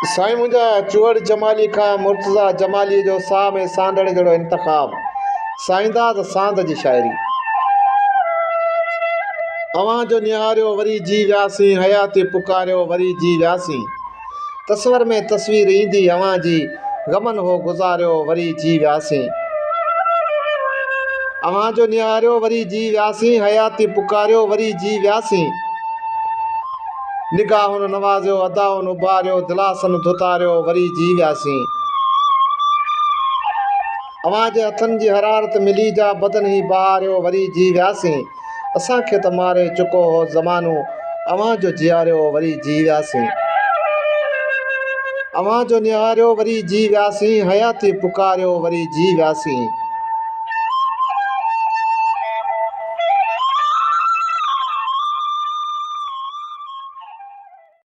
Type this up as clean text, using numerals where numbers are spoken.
साईं मुंहिंजा चुअड़ जमाली खां मुर्तज़ा जमाली जो साह में सांडण जहिड़ो इंतख़ाब। साईंदास सांद जी शाइरी। अवां जो निहारियो वरी जी वियासीं, हयाती पुकारियो वरी जी वियासीं। तस्वर में तस्वीर ईंदी अवां जी, गमन हो गुज़ारियो वरी जी वियासीं। अवां जो निहारियो वरी जी वियासीं, हयाती पुकारियो वरी जी वियासीं। निगाहुनि नवाज़ियो, अदाउनि उभारियो, दिलासनि धुतारियो वरी जी वियासीं। अवां जे हथनि जी हरारत मिली जा बदन ई बहारियो वरी जी वियासीं। असांखे त मारे चुको हो ज़मानो, अवां जो जीआरियो वरी जी वियासीं। अवां जो निहारियो वरी जी वियासीं, हयाती पुकारियो वरी जी वियासीं।